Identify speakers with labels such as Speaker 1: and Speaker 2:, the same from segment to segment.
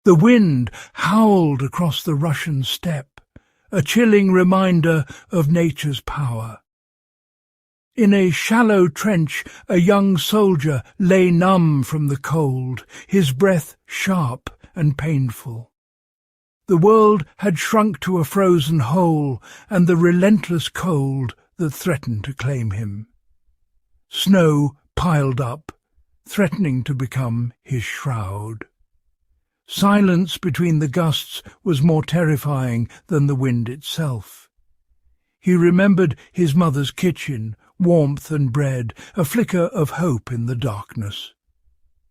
Speaker 1: The wind howled across the Russian steppe, a chilling reminder of nature's power. In a shallow trench, a young soldier lay numb from the cold, his breath sharp and painful. The world had shrunk to a frozen hole, and the relentless cold that threatened to claim him. Snow piled up, threatening to become his shroud. Silence between the gusts was more terrifying than the wind itself. He remembered his mother's kitchen, warmth and bread, a flicker of hope in the darkness.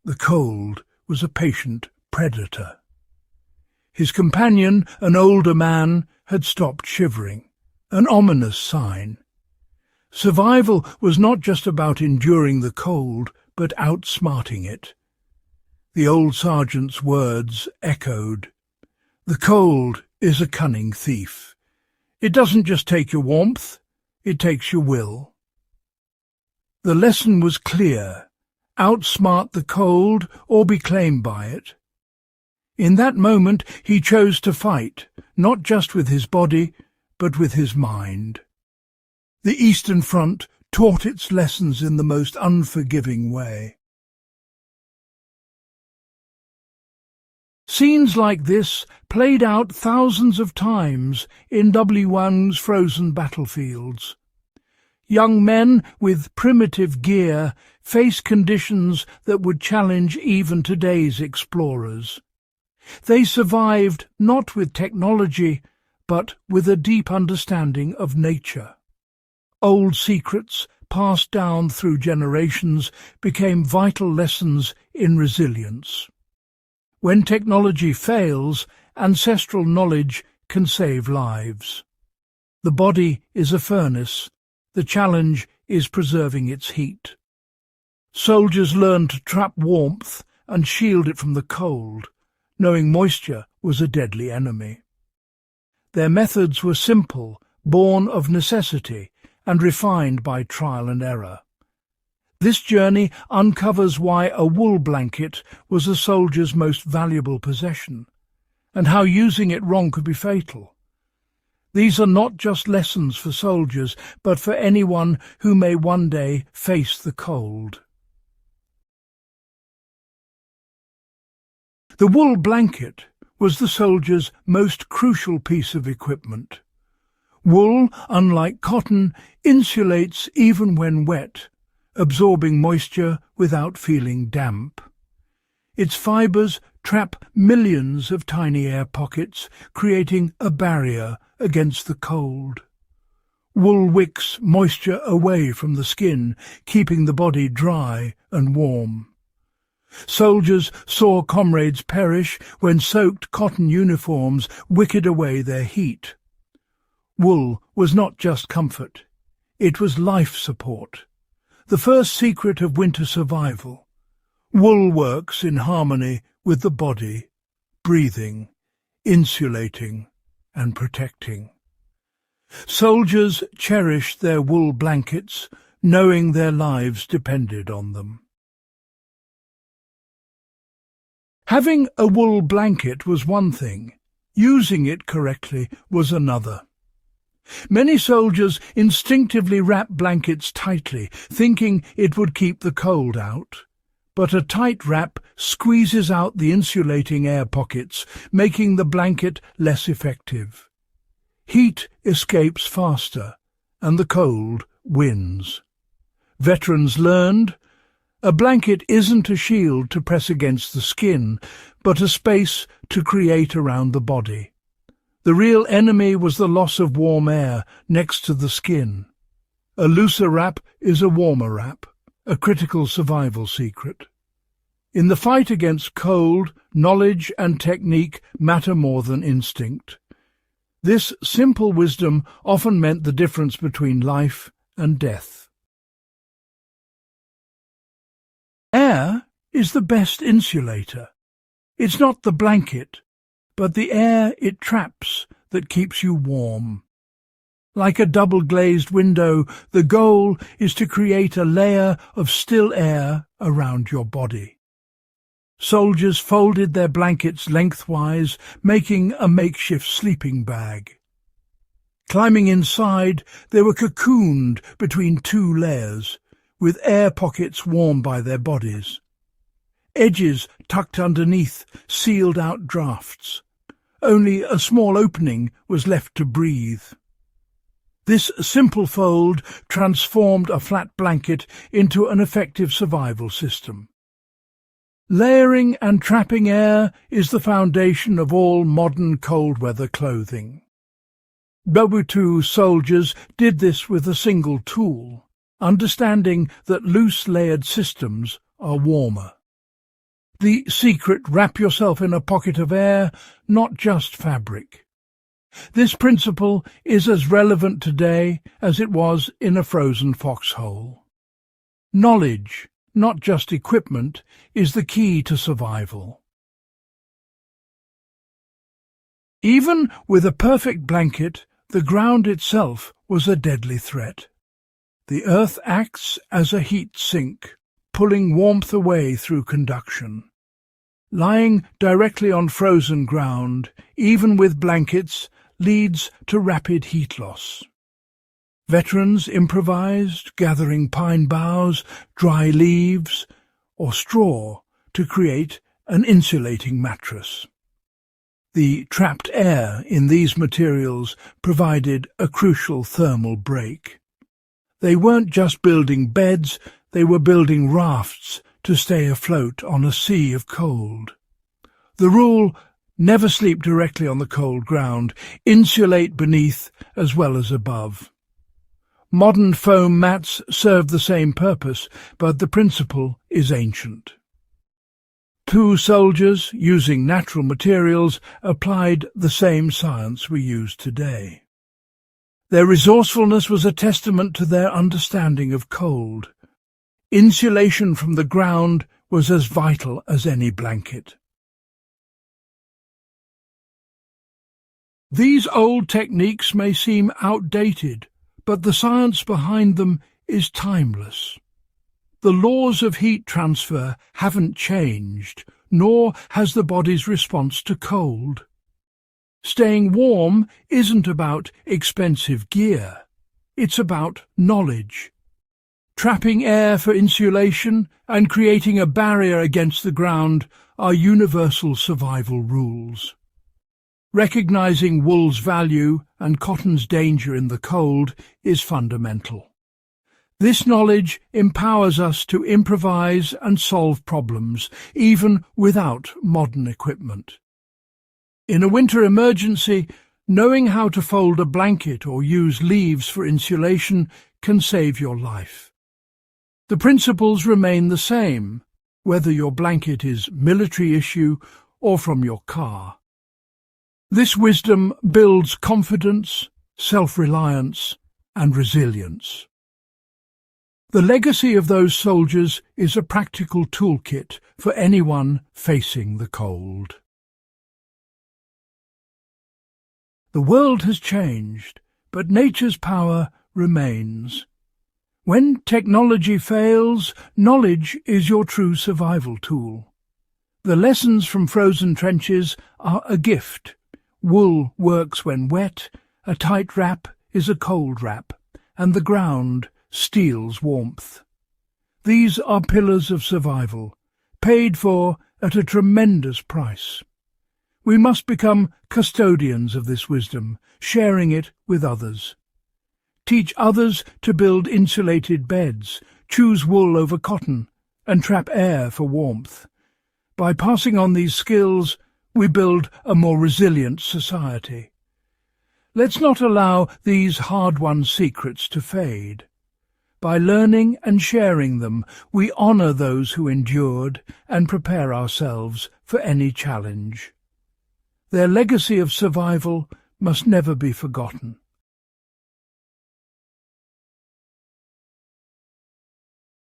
Speaker 1: The cold was a patient predator. His companion, an older man, had stopped shivering, an ominous sign. Survival was not just about enduring the cold, but outsmarting it. The old sergeant's words echoed. The cold is a cunning thief. It doesn't just take your warmth, it takes your will. The lesson was clear: outsmart the cold or be claimed by it. In that moment he chose to fight, not just with his body, but with his mind. The Eastern Front taught its lessons in the most unforgiving way. Scenes like this played out thousands of times in WWII's frozen battlefields. Young men with primitive gear face conditions that would challenge even today's explorers. They survived not with technology, but with a deep understanding of nature. Old secrets, passed down through generations, became vital lessons in resilience. When technology fails, ancestral knowledge can save lives. The body is a furnace. The challenge is preserving its heat. Soldiers learned to trap warmth and shield it from the cold, knowing moisture was a deadly enemy. Their methods were simple, born of necessity, and refined by trial and error. This journey uncovers why a wool blanket was a soldier's most valuable possession, and how using it wrong could be fatal. These are not just lessons for soldiers, but for anyone who may one day face the cold. The wool blanket was the soldier's most crucial piece of equipment. Wool, unlike cotton, insulates even when wet, absorbing moisture without feeling damp. Its fibers trap millions of tiny air pockets, creating a barrier against the cold. Wool wicks moisture away from the skin, keeping the body dry and warm. Soldiers saw comrades perish when soaked cotton uniforms wicked away their heat. Wool was not just comfort, it was life support. The first secret of winter survival. Wool works in harmony with the body, breathing, insulating, and protecting. Soldiers cherished their wool blankets, knowing their lives depended on them. Having a wool blanket was one thing, using it correctly was another. Many soldiers instinctively wrap blankets tightly, thinking it would keep the cold out. But a tight wrap squeezes out the insulating air pockets, making the blanket less effective. Heat escapes faster, and the cold wins. Veterans learned, a blanket isn't a shield to press against the skin, but a space to create around the body. The real enemy was the loss of warm air next to the skin. A looser wrap is a warmer wrap, a critical survival secret. In the fight against cold, knowledge and technique matter more than instinct. This simple wisdom often meant the difference between life and death. Air is the best insulator. It's not the blanket, but the air it traps that keeps you warm. Like a double-glazed window, the goal is to create a layer of still air around your body. Soldiers folded their blankets lengthwise, making a makeshift sleeping bag. Climbing inside, they were cocooned between two layers, with air pockets warmed by their bodies. Edges tucked underneath sealed out drafts. Only a small opening was left to breathe. This simple fold transformed a flat blanket into an effective survival system. Layering and trapping air is the foundation of all modern cold-weather clothing. WWII soldiers did this with a single tool, understanding that loose-layered systems are warmer. The secret: wrap yourself in a pocket of air, not just fabric. This principle is as relevant today as it was in a frozen foxhole. Knowledge, not just equipment, is the key to survival. Even with a perfect blanket, the ground itself was a deadly threat. The earth acts as a heat sink, pulling warmth away through conduction. Lying directly on frozen ground, even with blankets, leads to rapid heat loss. Veterans improvised, gathering pine boughs, dry leaves, or straw to create an insulating mattress. The trapped air in these materials provided a crucial thermal break. They weren't just building beds, they were building rafts to stay afloat on a sea of cold. The rule: never sleep directly on the cold ground, insulate beneath as well as above. Modern foam mats serve the same purpose, but the principle is ancient. Two soldiers, using natural materials, applied the same science we use today. Their resourcefulness was a testament to their understanding of cold. Insulation from the ground was as vital as any blanket. These old techniques may seem outdated, but the science behind them is timeless. The laws of heat transfer haven't changed, nor has the body's response to cold. Staying warm isn't about expensive gear, it's about knowledge. Trapping air for insulation and creating a barrier against the ground are universal survival rules. Recognizing wool's value and cotton's danger in the cold is fundamental. This knowledge empowers us to improvise and solve problems, even without modern equipment. In a winter emergency, knowing how to fold a blanket or use leaves for insulation can save your life. The principles remain the same, whether your blanket is military issue or from your car. This wisdom builds confidence, self-reliance, and resilience. The legacy of those soldiers is a practical toolkit for anyone facing the cold. The world has changed, but nature's power remains. When technology fails, knowledge is your true survival tool. The lessons from frozen trenches are a gift. Wool works when wet, a tight wrap is a cold wrap, and the ground steals warmth. These are pillars of survival, paid for at a tremendous price. We must become custodians of this wisdom, sharing it with others. Teach others to build insulated beds, choose wool over cotton, and trap air for warmth. By passing on these skills, we build a more resilient society. Let's not allow these hard-won secrets to fade. By learning and sharing them, we honor those who endured and prepare ourselves for any challenge. Their legacy of survival must never be forgotten.